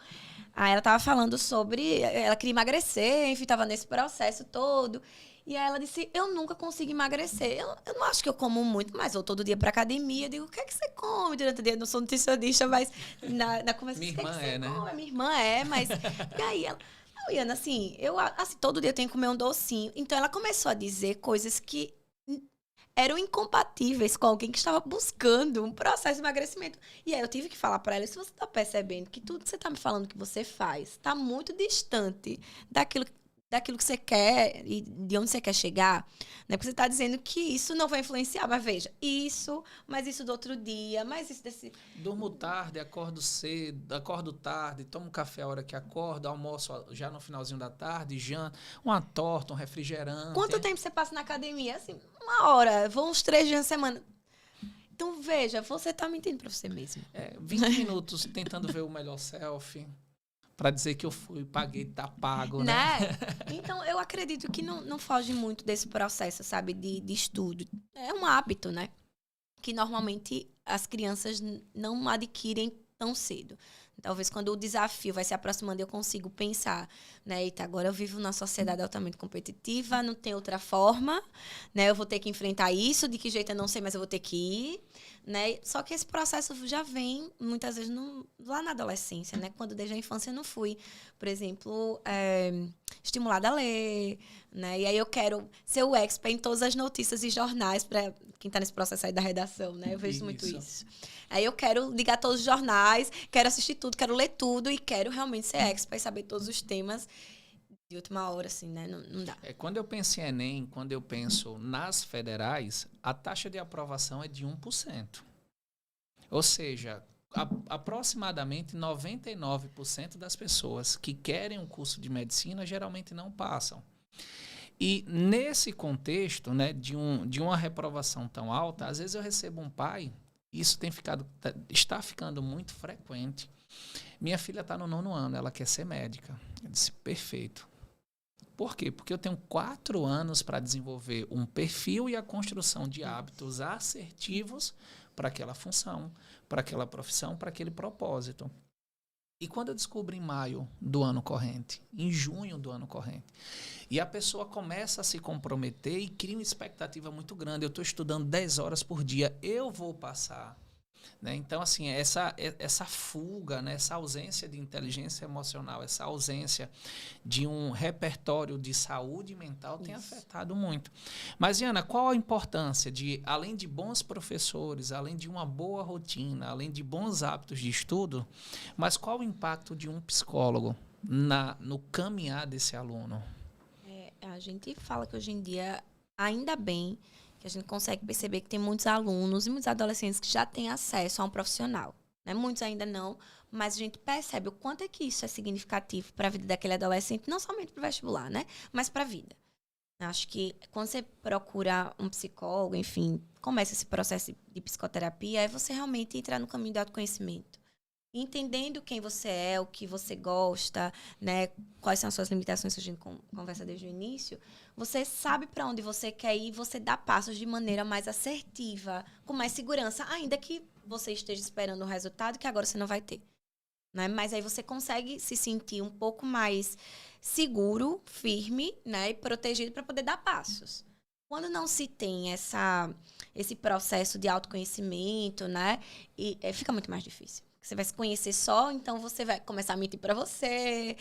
Aí ela estava falando sobre... Ela queria emagrecer, enfim, estava nesse processo todo. E aí ela disse, eu nunca consigo emagrecer. Eu não acho que eu como muito, mas eu todo dia para academia. Eu digo, o que é que você come durante o dia? Eu não sou nutricionista, mas na conversa... Minha o que irmã é que você né? come? Minha irmã mas... E aí ela... Não, Iana, assim, todo dia eu tenho que comer um docinho. Então ela começou a dizer coisas que eram incompatíveis com alguém que estava buscando um processo de emagrecimento. E aí eu tive que falar para ela, se você está percebendo que tudo que você está me falando que você faz está muito distante daquilo que você quer e de onde você quer chegar, né? Porque você está dizendo que isso não vai influenciar, mas veja, mas isso do outro dia, mas isso desse... Durmo tarde, acordo cedo, acordo tarde, tomo café a hora que acordo, almoço já no finalzinho da tarde, janto, uma torta, um refrigerante. Quanto tempo você passa na academia? Assim, 1 hora, vou uns 3 dias na semana. Então, veja, você está mentindo para você mesmo. 20 minutos tentando ver o melhor selfie. Para dizer que eu fui, paguei, tá pago, né? Então, eu acredito que não foge muito desse processo, sabe, de estudo. É um hábito, né? Que normalmente as crianças não adquirem tão cedo. Talvez quando o desafio vai se aproximando, eu consigo pensar, né? Eita, agora eu vivo numa sociedade altamente competitiva, não tem outra forma, né? Eu vou ter que enfrentar isso, de que jeito eu não sei, mas eu vou ter que ir, né? Só que esse processo já vem, muitas vezes, lá na adolescência, né? Quando desde a infância eu não fui, por exemplo, estimulada a ler, né? E aí eu quero ser o expert em todas as notícias e jornais, para quem está nesse processo aí da redação, né? Eu vejo muito isso. Aí eu quero ligar todos os jornais, quero assistir tudo, quero ler tudo e quero realmente ser expert e saber todos os temas de última hora, assim, né? Não dá. Quando eu penso em Enem, quando eu penso nas federais, a taxa de aprovação é de 1%. Ou seja, aproximadamente 99% das pessoas que querem um curso de medicina geralmente não passam. E nesse contexto, né, de uma reprovação tão alta, às vezes eu recebo um pai, isso está ficando muito frequente. Minha filha está no 9º ano, ela quer ser médica. Eu disse, perfeito. Por quê? Porque eu tenho 4 anos para desenvolver um perfil e a construção de hábitos assertivos para aquela função, para aquela profissão, para aquele propósito. E quando eu descubro em maio do ano corrente, em junho do ano corrente, e a pessoa começa a se comprometer e cria uma expectativa muito grande, eu estou estudando 10 horas por dia, eu vou passar. Né? Então, assim, essa fuga, né? Essa ausência de inteligência emocional, essa ausência de um repertório de saúde mental tem afetado muito. Mas, Iana, qual a importância de, além de bons professores, além de uma boa rotina, além de bons hábitos de estudo, mas qual o impacto de um psicólogo no caminhar desse aluno? A gente fala que hoje em dia, ainda bem, que a gente consegue perceber que tem muitos alunos e muitos adolescentes que já têm acesso a um profissional. Né? Muitos ainda não, mas a gente percebe o quanto é que isso é significativo para a vida daquele adolescente, não somente para o vestibular, né? Mas para a vida. Acho que quando você procura um psicólogo, enfim, começa esse processo de psicoterapia, é você realmente entrar no caminho do autoconhecimento. Entendendo quem você é, o que você gosta, né, quais são as suas limitações que a gente conversa desde o início, você sabe para onde você quer ir, você dá passos de maneira mais assertiva, com mais segurança, ainda que você esteja esperando um resultado que agora você não vai ter. Né? Mas aí você consegue se sentir um pouco mais seguro, firme, né, e protegido para poder dar passos. Quando não se tem esse processo de autoconhecimento, né, fica muito mais difícil. Você vai se conhecer só, então você vai começar a mentir para você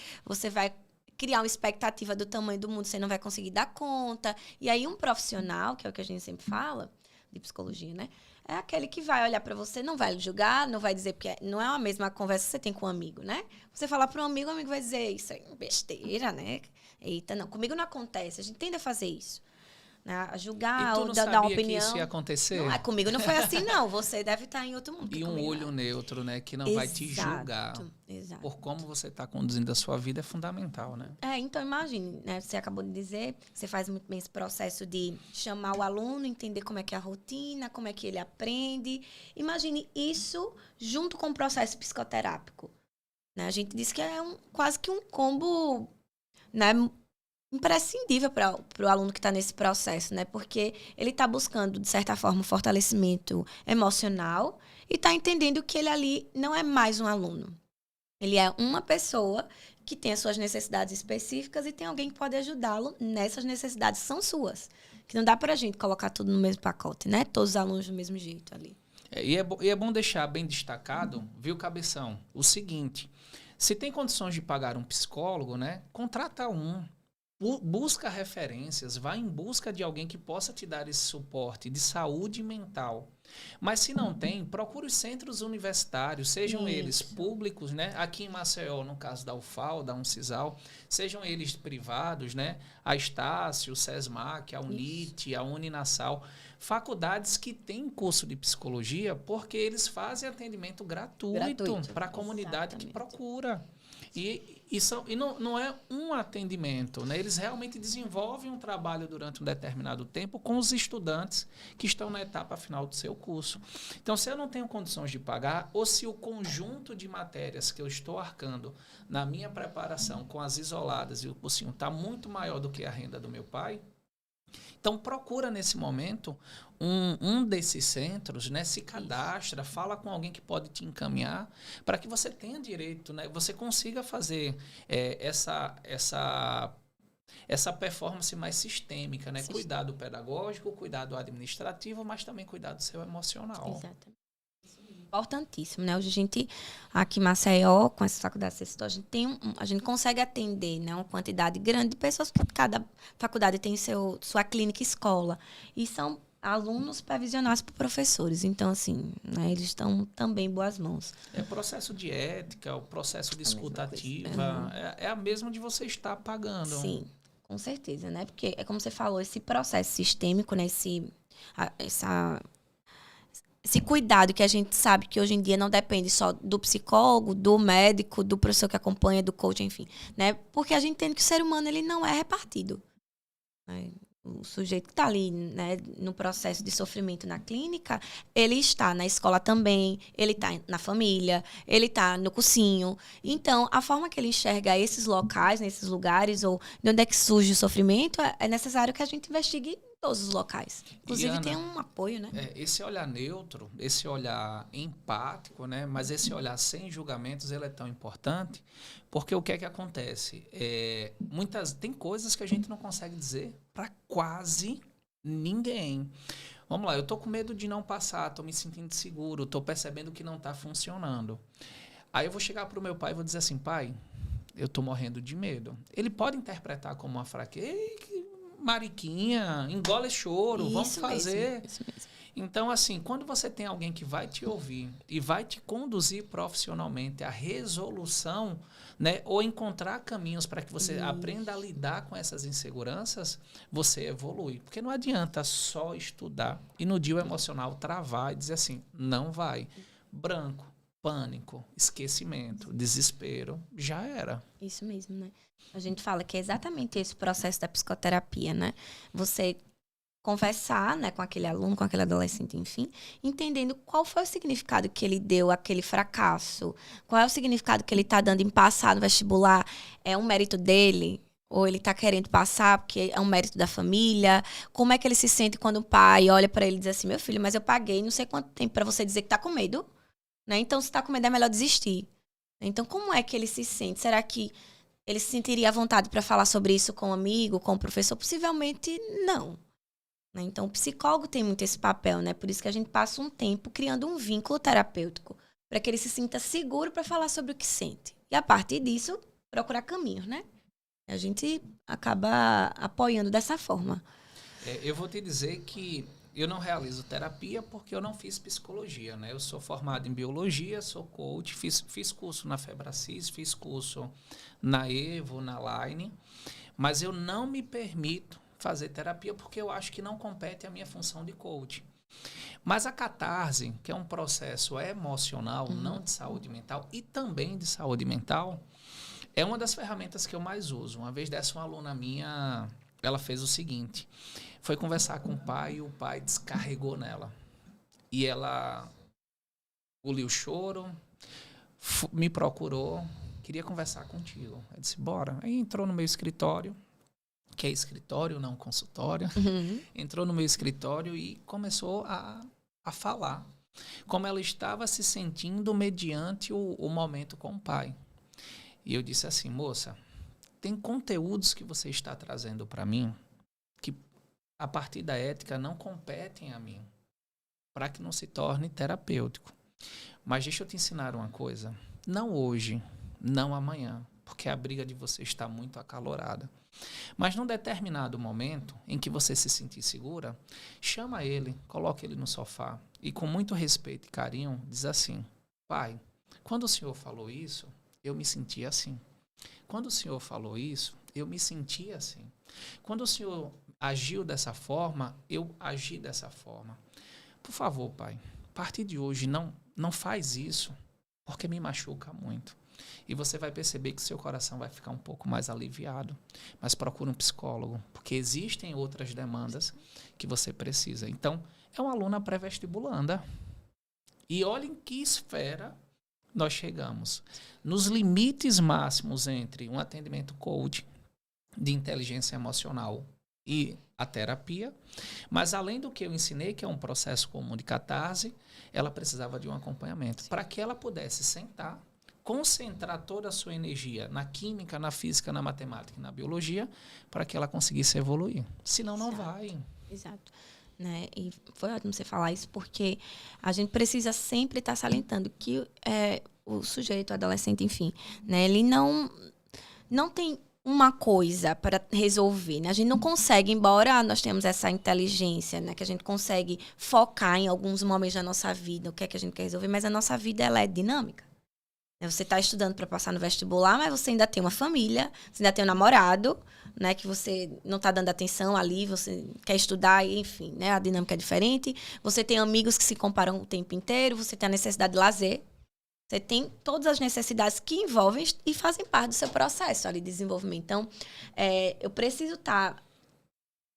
vai criar uma expectativa do tamanho do mundo, você não vai conseguir dar conta. E aí um profissional, que é o que a gente sempre fala, de psicologia, né? É aquele que vai olhar para você, não vai julgar, não vai dizer, porque não é a mesma conversa que você tem com um amigo, né? Você falar para um amigo, o amigo vai dizer, isso é besteira, né? Eita, não, comigo não acontece, a gente tende a fazer isso. Né? A julgar ou dar uma opinião. Que isso ia acontecer? Não, comigo não foi assim, não. Você deve estar em outro mundo. E um olho neutro, né? Que não vai te julgar. Exato. Por como você está conduzindo a sua vida é fundamental, né? Então imagine, né? Você acabou de dizer, você faz muito bem esse processo de chamar o aluno, entender como é que é a rotina, como é que ele aprende. Imagine isso junto com o processo psicoterápico. Né? A gente diz que é quase que um combo, né? Imprescindível para o aluno que está nesse processo, né? Porque ele está buscando, de certa forma, um fortalecimento emocional e está entendendo que ele ali não é mais um aluno. Ele é uma pessoa que tem as suas necessidades específicas e tem alguém que pode ajudá-lo nessas necessidades que são suas. Que não dá para a gente colocar tudo no mesmo pacote, né? Todos os alunos do mesmo jeito ali. E é bom deixar bem destacado, viu, Cabeção, o seguinte. Se tem condições de pagar um psicólogo, né? Contrata um. Busca referências, vá em busca de alguém que possa te dar esse suporte de saúde mental. Mas se não tem, procure os centros universitários, sejam eles públicos, né? Aqui em Maceió, no caso da UFAL, da Uncisal, sejam eles privados, né? A Estácio, o SESMAC, a UNIT, a Uninasal, faculdades que têm curso de psicologia, porque eles fazem atendimento gratuito para a comunidade que procura. E não é um atendimento, né? Eles realmente desenvolvem um trabalho durante um determinado tempo com os estudantes que estão na etapa final do seu curso. Então, se eu não tenho condições de pagar, ou se o conjunto de matérias que eu estou arcando na minha preparação com as isoladas e o cursinho está muito maior do que a renda do meu pai, então procura nesse momento um desses centros, né? Se cadastra, fala com alguém que pode te encaminhar para que você tenha direito, né? Você consiga fazer essa performance mais sistêmica, né? Cuidado pedagógico, cuidado administrativo, mas também cuidado do seu emocional. Exatamente. Importantíssimo, né? Hoje a gente, aqui em Maceió, com essa faculdade de a gente a gente consegue atender, né, uma quantidade grande de pessoas, porque cada faculdade tem sua clínica e escola. E são alunos supervisionados por professores. Então, assim, né, eles estão também em boas mãos. É processo de ética, o processo de escuta ativa, é a mesma de você estar pagando. Sim, com certeza, né? Porque é como você falou, esse processo sistêmico, né, esse cuidado que a gente sabe que hoje em dia não depende só do psicólogo, do médico, do professor que acompanha, do coach, enfim, né? Porque a gente entende que o ser humano ele não é repartido. Né? O sujeito que está ali, né, no processo de sofrimento na clínica, ele está na escola também, ele está na família, ele está no cursinho. Então, a forma que ele enxerga esses locais, nesses lugares, ou de onde é que surge o sofrimento, é necessário que a gente investigue todos os locais. Inclusive, Ana, tem um apoio, né? Esse olhar neutro, esse olhar empático, né? Mas esse olhar sem julgamentos, ele é tão importante, porque o que é que acontece? Tem coisas que a gente não consegue dizer para quase ninguém. Vamos lá, eu tô com medo de não passar, tô me sentindo inseguro, tô percebendo que não tá funcionando. Aí eu vou chegar pro meu pai e vou dizer assim, pai, eu tô morrendo de medo. Ele pode interpretar como uma fraqueza, mariquinha, engole choro, vamos fazer. Isso mesmo. Então, assim, quando você tem alguém que vai te ouvir e vai te conduzir profissionalmente à resolução, né, ou encontrar caminhos para que você aprenda a lidar com essas inseguranças, você evolui. Porque não adianta só estudar e no dia emocional travar e dizer assim, não vai. Branco. pânico, esquecimento, desespero, já era. Isso mesmo, né? A gente fala que é exatamente esse processo da psicoterapia, né? Você conversar, né, com aquele aluno, com aquele adolescente, enfim, entendendo qual foi o significado que ele deu àquele fracasso, qual é o significado que ele está dando em passar no vestibular, é um mérito dele, ou ele está querendo passar porque é um mérito da família, como é que ele se sente quando o pai olha para ele e diz assim, meu filho, mas eu paguei não sei quanto tempo para você dizer que está com medo, né? Então, se está com medo, é melhor desistir. Então, como é que ele se sente? Será que ele se sentiria à vontade para falar sobre isso com um amigo, com o professor? Possivelmente não. Né? Então, o psicólogo tem muito esse papel, né? Por isso que a gente passa um tempo criando um vínculo terapêutico para que ele se sinta seguro para falar sobre o que sente. E, a partir disso, procurar caminhos, né? A gente acaba apoiando dessa forma. Eu vou te dizer que eu não realizo terapia porque eu não fiz psicologia, né? Eu sou formado em biologia, sou coach, fiz curso na Febracis, fiz curso na Evo, na Line, mas eu não me permito fazer terapia porque eu acho que não compete à minha função de coach. Mas a catarse, que é um processo emocional, não de saúde mental, e também de saúde mental, é uma das ferramentas que eu mais uso. Uma vez dessa uma aluna minha, ela fez o seguinte, foi conversar com o pai e o pai descarregou nela. E ela engoliu o choro, me procurou, queria conversar contigo. Eu disse, bora. Aí entrou no meu escritório, que é escritório, não consultório. Entrou no meu escritório e começou a falar como ela estava se sentindo mediante o momento com o pai. E eu disse assim, moça, tem conteúdos que você está trazendo para mim que, a partir da ética, não competem a mim, para que não se torne terapêutico. Mas deixa eu te ensinar uma coisa. Não hoje, não amanhã, porque a briga de você está muito acalorada. Mas num determinado momento em que você se sentir segura, chama ele, coloca ele no sofá e com muito respeito e carinho diz assim, pai, quando o senhor falou isso, eu me senti assim. Quando o senhor falou isso, eu me senti assim. Quando o senhor agiu dessa forma, eu agi dessa forma. Por favor, pai, a partir de hoje não faz isso, porque me machuca muito. E você vai perceber que seu coração vai ficar um pouco mais aliviado. Mas procure um psicólogo, porque existem outras demandas que você precisa. Então, é uma aluna pré-vestibulanda. E olha em que esfera nós chegamos. Nos limites máximos entre um atendimento coach de inteligência emocional e a terapia. Mas além do que eu ensinei, que é um processo comum de catarse, ela precisava de um acompanhamento. Para que ela pudesse sentar, concentrar toda a sua energia na química, na física, na matemática e na biologia, para que ela conseguisse evoluir. Senão não vai. Exato. Né? E foi ótimo você falar isso, porque a gente precisa sempre estar salientando que o sujeito, o adolescente, enfim, né? Ele não tem uma coisa para resolver, né? A gente não consegue, embora nós tenhamos essa inteligência, né? Que a gente consegue focar em alguns momentos da nossa vida, o que é que a gente quer resolver, mas a nossa vida, ela é dinâmica. Você está estudando para passar no vestibular, mas você ainda tem uma família, você ainda tem um namorado, né, que você não está dando atenção ali, você quer estudar, enfim, né, a dinâmica é diferente. Você tem amigos que se comparam o tempo inteiro, você tem a necessidade de lazer. Você tem todas as necessidades que envolvem e fazem parte do seu processo ali de desenvolvimento. Então, eu preciso estar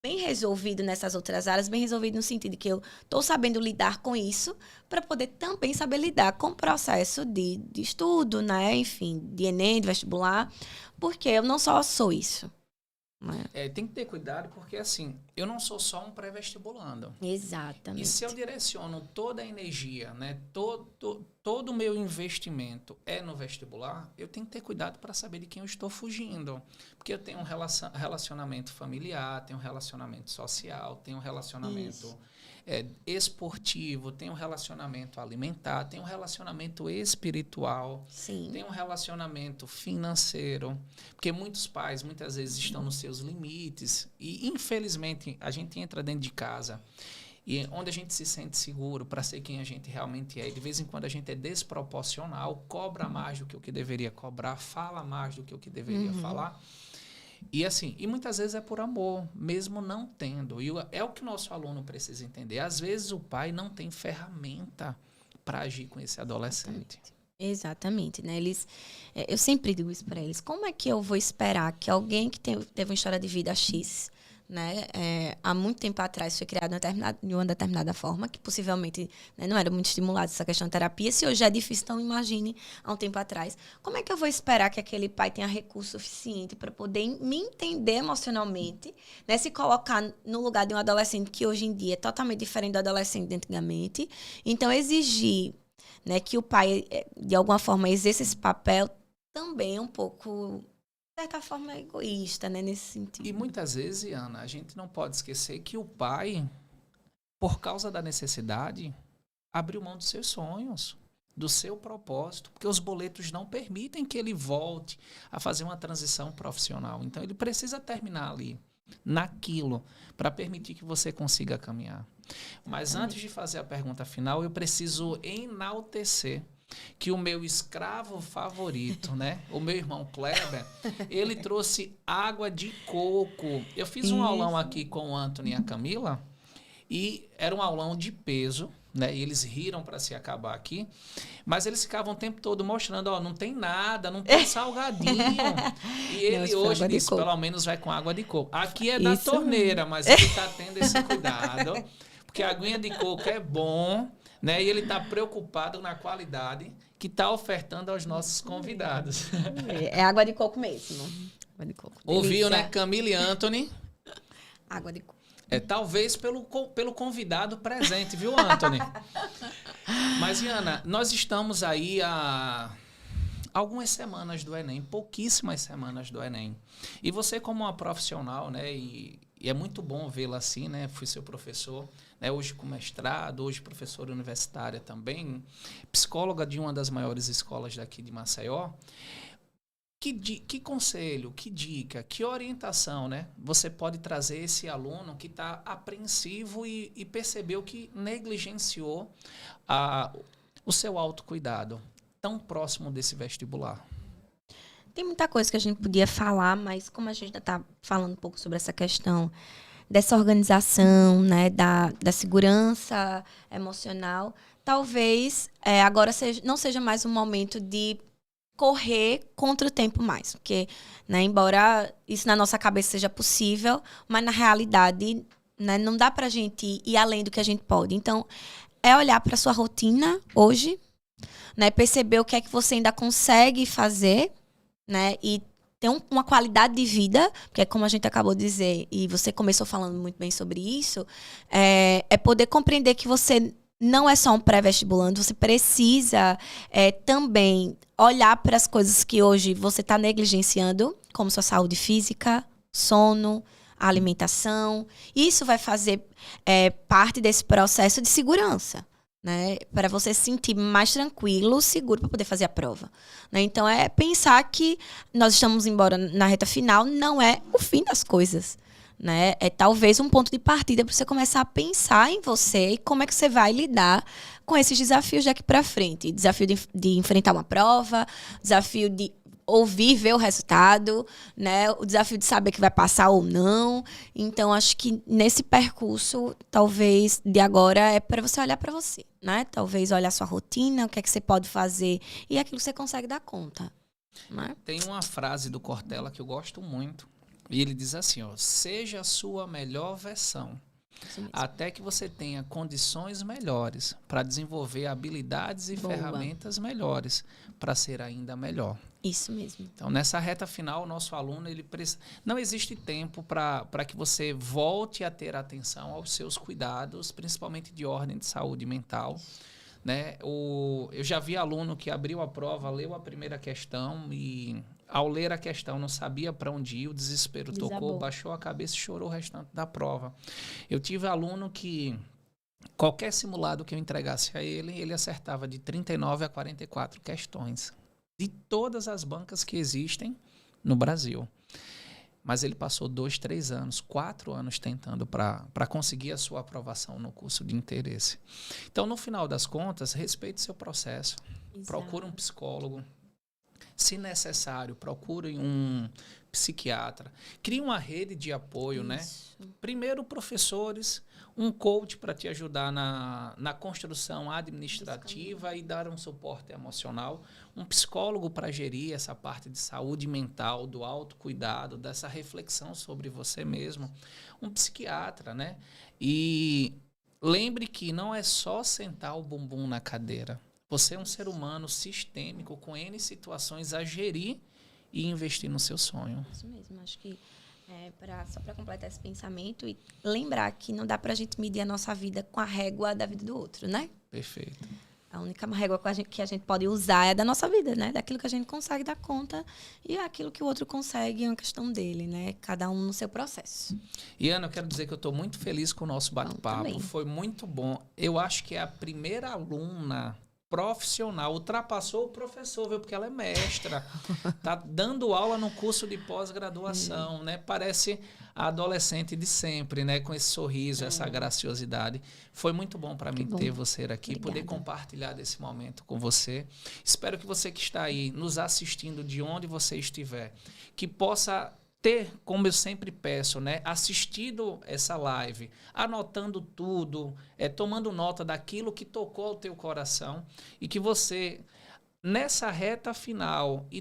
bem resolvido nessas outras áreas, bem resolvido no sentido de que eu estou sabendo lidar com isso para poder também saber lidar com o processo de estudo, né? Enfim, de Enem, de vestibular, porque eu não só sou isso. Né? Tem que ter cuidado porque, assim, eu não sou só um pré-vestibulando. Exatamente. E se eu direciono toda a energia, né, todo o meu investimento é no vestibular, eu tenho que ter cuidado para saber de quem eu estou fugindo. Porque eu tenho um relacionamento familiar, tenho um relacionamento social, tenho um relacionamento esportivo, tenho um relacionamento alimentar, tenho um relacionamento espiritual, Sim. tenho um relacionamento financeiro. Porque muitos pais, muitas vezes, estão nos seus limites e, infelizmente, a gente entra dentro de casa e onde a gente se sente seguro para ser quem a gente realmente é. E de vez em quando a gente é desproporcional, cobra mais do que o que deveria cobrar, fala mais do que o que deveria falar. E assim, e muitas vezes é por amor, mesmo não tendo. E é o que o nosso aluno precisa entender. Às vezes o pai não tem ferramenta para agir com esse adolescente. Exatamente, né? Eu sempre digo isso para eles. Como é que eu vou esperar que alguém que teve uma história de vida X, né, há muito tempo atrás foi criado de uma determinada forma, que possivelmente, né, não era muito estimulado essa questão de terapia, se hoje é difícil, então imagine há um tempo atrás. Como é que eu vou esperar que aquele pai tenha recurso suficiente para poder me entender emocionalmente, né, se colocar no lugar de um adolescente que hoje em dia é totalmente diferente do adolescente de antigamente? Então, exigir, né, que o pai, de alguma forma, exerça esse papel também é um pouco, de certa forma, egoísta, né, nesse sentido. E muitas vezes, Ana, a gente não pode esquecer que o pai, por causa da necessidade, abriu mão dos seus sonhos, do seu propósito, porque os boletos não permitem que ele volte a fazer uma transição profissional. Então, ele precisa terminar ali, naquilo, para permitir que você consiga caminhar. Mas antes de fazer a pergunta final, eu preciso enaltecer que o meu escravo favorito, né? O meu irmão Kleber, ele trouxe água de coco. Eu fiz um aulão aqui com o Anthony e a Camila e era um aulão de peso, né? E eles riram para se acabar aqui, mas eles ficavam o tempo todo mostrando, ó, não tem nada, não tem salgadinho. E ele hoje disse, pelo menos vai com água de coco. Aqui é da torneira, mas ele está tendo esse cuidado, porque a aguinha de coco é bom, né? E ele está preocupado na qualidade que está ofertando aos nossos convidados. É água de coco mesmo. Água de coco. Ouviu, né? Camila e Anthony. Água de coco. Talvez pelo convidado presente, viu, Anthony? Mas, Iana, nós estamos aí há algumas semanas do Enem, pouquíssimas semanas do Enem. E você, como uma profissional, né? E é muito bom vê-la assim, né? Fui seu professor, né? Hoje com mestrado, hoje professora universitária também, psicóloga de uma das maiores escolas daqui de Maceió. Que conselho, que dica, que orientação, né? Você pode trazer esse aluno que está apreensivo e percebeu que negligenciou o seu autocuidado tão próximo desse vestibular? Tem muita coisa que a gente podia falar, mas como a gente já está falando um pouco sobre essa questão dessa organização, né, da segurança emocional, talvez agora não seja mais um momento de correr contra o tempo mais. Porque, né, embora isso na nossa cabeça seja possível, mas na realidade, né, não dá pra gente ir além do que a gente pode. Então, é olhar para sua rotina hoje, né, perceber o que é que você ainda consegue fazer, né, e ter uma qualidade de vida, porque como a gente acabou de dizer, e você começou falando muito bem sobre isso, é poder compreender que você não é só um pré-vestibulando, você precisa também olhar para as coisas que hoje você está negligenciando, como sua saúde física, sono, alimentação. Isso vai fazer parte desse processo de segurança, né? Para você se sentir mais tranquilo, seguro para poder fazer a prova, né? Então, pensar que nós estamos embora na reta final não é o fim das coisas, né? É talvez um ponto de partida para você começar a pensar em você e como é que você vai lidar com esses desafios daqui para frente. Desafio de enfrentar uma prova, desafio de ouvir, ver o resultado, né? O desafio de saber que vai passar ou não. Então, acho que nesse percurso, talvez, de agora, é para você olhar para você, né? Talvez olhar a sua rotina, o que é que você pode fazer e aquilo que você consegue dar conta, né? Tem uma frase do Cortella que eu gosto muito. E ele diz assim, ó, seja a sua melhor versão, até que você tenha condições melhores para desenvolver habilidades e ferramentas melhores para ser ainda melhor. Isso mesmo. Então, nessa reta final, o nosso aluno, não existe tempo para que você volte a ter atenção aos seus cuidados, principalmente de ordem de saúde mental. Né? Eu já vi aluno que abriu a prova, leu a primeira questão e, ao ler a questão, não sabia para onde ir, o desespero tocou, baixou a cabeça e chorou o restante da prova. Eu tive aluno que qualquer simulado que eu entregasse a ele acertava de 39 a 44 questões, de todas as bancas que existem no Brasil. Mas ele passou 2, 3 anos, 4 anos tentando para conseguir a sua aprovação no curso de interesse. Então, no final das contas, respeite seu processo. Exato. Procure um psicólogo. Se necessário, procurem um psiquiatra. Crie uma rede de apoio, né? Primeiro, professores, um coach para te ajudar na construção administrativa e dar um suporte emocional, um psicólogo para gerir essa parte de saúde mental, do autocuidado, dessa reflexão sobre você mesmo, um psiquiatra, né? E lembre que não é só sentar o bumbum na cadeira. Você é um ser humano sistêmico com N situações a gerir e investir no seu sonho. Isso mesmo, acho que só para completar esse pensamento e lembrar que não dá para a gente medir a nossa vida com a régua da vida do outro, né? Perfeito. A única régua que a gente pode usar é da nossa vida, né? Daquilo que a gente consegue dar conta e aquilo que o outro consegue é uma questão dele, né? Cada um no seu processo. E, Ana, eu quero dizer que eu estou muito feliz com o nosso bate-papo. Foi muito bom. Eu acho que é a primeira aluna profissional, ultrapassou o professor, viu? Porque ela é mestra, tá dando aula no curso de pós-graduação, né? Parece a adolescente de sempre, né? Com esse sorriso, essa graciosidade. Foi muito bom para mim ter você aqui, Obrigada. poder compartilhar desse momento com você. Espero que você que está aí nos assistindo, de onde você estiver, que possa ter, como eu sempre peço, né, assistido essa live, anotando tudo, tomando nota daquilo que tocou o teu coração e que você, nessa reta final e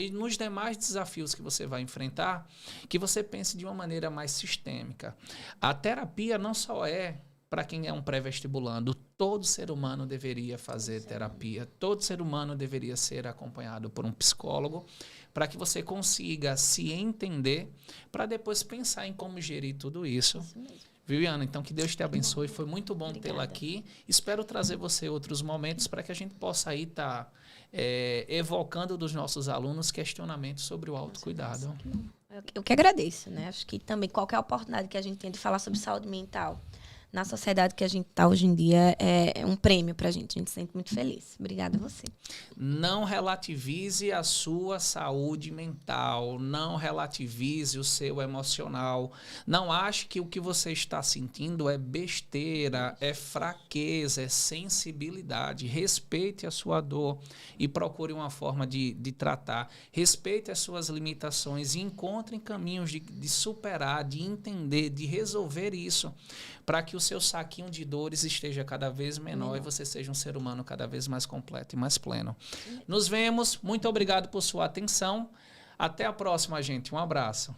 nos demais desafios que você vai enfrentar, que você pense de uma maneira mais sistêmica. A terapia não só é para quem é um pré-vestibulando, todo ser humano deveria fazer terapia, todo ser humano deveria ser acompanhado por um psicólogo, para que você consiga se entender, para depois pensar em como gerir tudo isso. Viu, Ana? Então, que Deus te abençoe. Foi muito bom tê-la aqui. Espero trazer você outros momentos para que a gente possa aí estar evocando dos nossos alunos questionamentos sobre o autocuidado. Eu que agradeço, né? Acho que também qualquer oportunidade que a gente tem de falar sobre saúde mental na sociedade que a gente está hoje em dia é um prêmio para a gente se sente muito feliz. Obrigada a você. Não relativize a sua saúde mental, não relativize o seu emocional. Não ache que o que você está sentindo é besteira, é fraqueza, é sensibilidade. Respeite a sua dor e procure uma forma de tratar. Respeite as suas limitações e encontre caminhos de superar, de entender, de resolver isso, para que o seu saquinho de dores esteja cada vez menor e você seja um ser humano cada vez mais completo e mais pleno. Nos vemos. Muito obrigado por sua atenção. Até a próxima, gente. Um abraço.